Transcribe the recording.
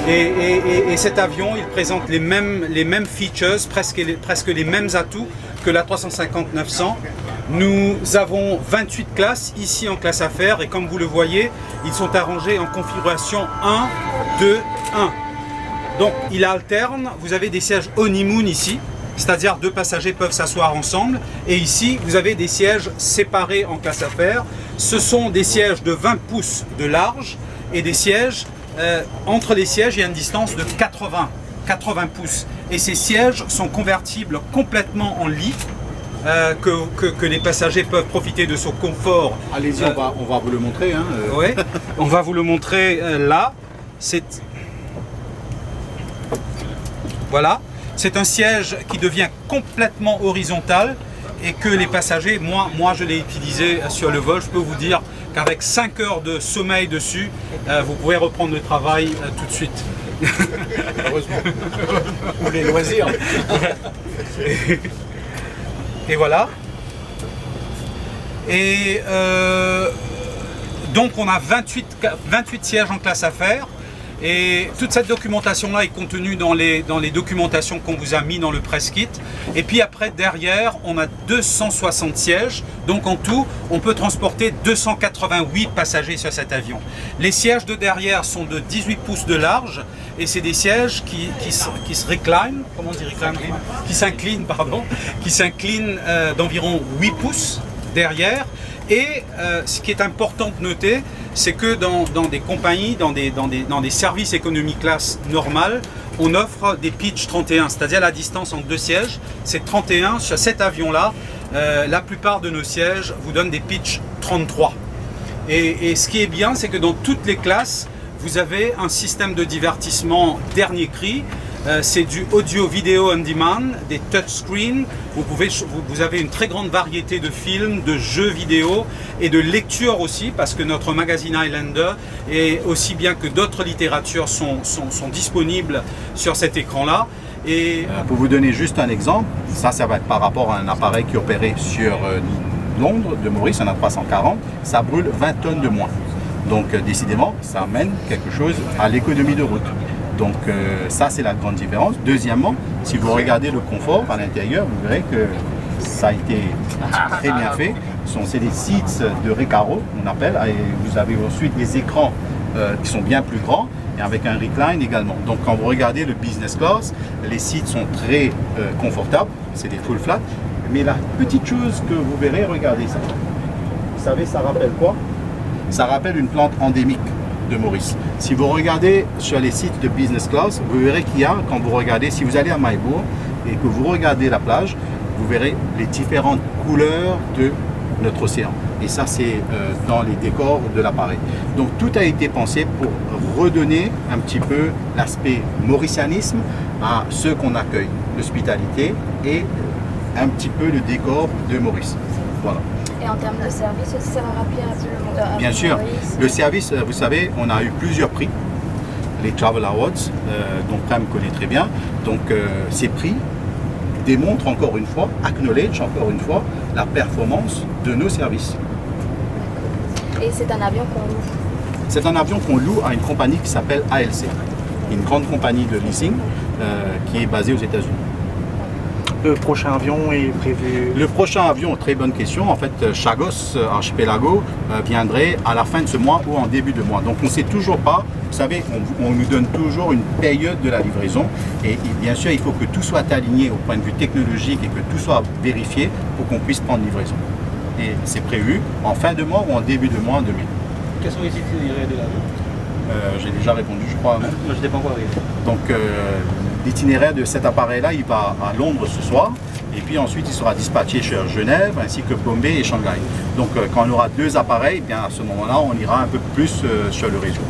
Et cet avion, il présente les mêmes features, presque les mêmes atouts que la 350-900. Nous avons 28 classes ici en classe affaires et comme vous le voyez, ils sont arrangés en configuration 1, 2, 1. Donc il alterne, vous avez des sièges honeymoon ici, c'est-à-dire deux passagers peuvent s'asseoir ensemble. Et ici, vous avez des sièges séparés en classe affaires. Ce sont des sièges de 20 pouces de large et des sièges, entre les sièges, il y a une distance de 80 pouces. Et ces sièges sont convertibles complètement en lit. Que les passagers peuvent profiter de son confort. Allez-y, on va vous le montrer. Hein, Oui, on va vous le montrer là. Voilà, c'est un siège qui devient complètement horizontal et que les passagers, moi je l'ai utilisé sur le vol, je peux vous dire qu'avec 5 heures de sommeil dessus, vous pouvez reprendre le travail tout de suite. Heureusement. Ou les loisirs. Et voilà. Et donc on a 28 sièges en classe affaires. Et toute cette documentation-là est contenue dans les documentations qu'on vous a mis dans le press kit. Et puis après, derrière, on a 260 sièges. Donc en tout, on peut transporter 288 passagers sur cet avion. Les sièges de derrière sont de 18 pouces de large. Et c'est des sièges qui se reclinent, comment on dit recline ? Qui s'inclinent, pardon, qui s'inclinent d'environ 8 pouces derrière. Et ce qui est important de noter, c'est que dans des compagnies, dans des services économie classe normales, on offre des pitch 31, c'est-à-dire la distance entre deux sièges, c'est 31. Sur cet avion-là, la plupart de nos sièges vous donnent des pitch 33. Et ce qui est bien, c'est que dans toutes les classes, vous avez un système de divertissement dernier cri. C'est du audio vidéo on demand, des touchscreens. Vous avez une très grande variété de films, de jeux vidéo et de lectures aussi, parce que notre magazine Highlander, et aussi bien que d'autres littératures, sont disponibles sur cet écran-là. Et pour vous donner juste un exemple, ça va être par rapport à un appareil qui opérait sur Londres, de Maurice, un A340, ça brûle 20 tonnes de moins. Donc décidément, ça amène quelque chose à l'économie de route. Donc ça, c'est la grande différence. Deuxièmement, si vous regardez le confort à l'intérieur, vous verrez que ça a été très bien fait. C'est des seats de Recaro, on appelle. Et vous avez ensuite des écrans qui sont bien plus grands et avec un recline également. Donc quand vous regardez le business class, les seats sont très confortables. C'est des full flat. Mais la petite chose que vous verrez, regardez ça. Vous savez, ça rappelle quoi? Ça rappelle une plante endémique de Maurice. Si vous regardez sur les sites de business class, vous verrez qu'il y a, quand vous regardez, si vous allez à Maïbourg et que vous regardez la plage, vous verrez les différentes couleurs de notre océan. Et ça, c'est dans les décors de l'appareil. Donc tout a été pensé pour redonner un petit peu l'aspect mauricianisme à ceux qu'on accueille, l'hospitalité et un petit peu le décor de Maurice. Voilà. Et en termes de service aussi, ça va rappeler un peu le monde. Bien sûr, le service, vous savez, on a eu plusieurs prix, les Travel Awards, dont Prem connaît très bien. Donc ces prix démontrent encore une fois, acknowledge encore une fois, la performance de nos services. Et c'est un avion qu'on loue? C'est un avion qu'on loue à une compagnie qui s'appelle ALC, une grande compagnie de leasing qui est basée aux États-Unis. Le prochain avion est prévu? Le prochain avion, très bonne question. En fait, Chagos Archipelago viendrait à la fin de ce mois ou en début de mois. Donc on ne sait toujours pas. Vous savez, on nous donne toujours une période de la livraison. Et bien sûr, il faut que tout soit aligné au point de vue technologique et que tout soit vérifié pour qu'on puisse prendre livraison. Et c'est prévu en fin de mois ou en début de mois en 2000. Quels sont les itinéraires de l'avion? J'ai déjà répondu, je crois. Moi, je n'étais pas encore arrivé. Donc, l'itinéraire de cet appareil-là, il va à Londres ce soir. Et puis ensuite, il sera dispatché sur Genève, ainsi que Bombay et Shanghai. Donc, quand on aura deux appareils, bien à ce moment-là, on ira un peu plus sur le réseau.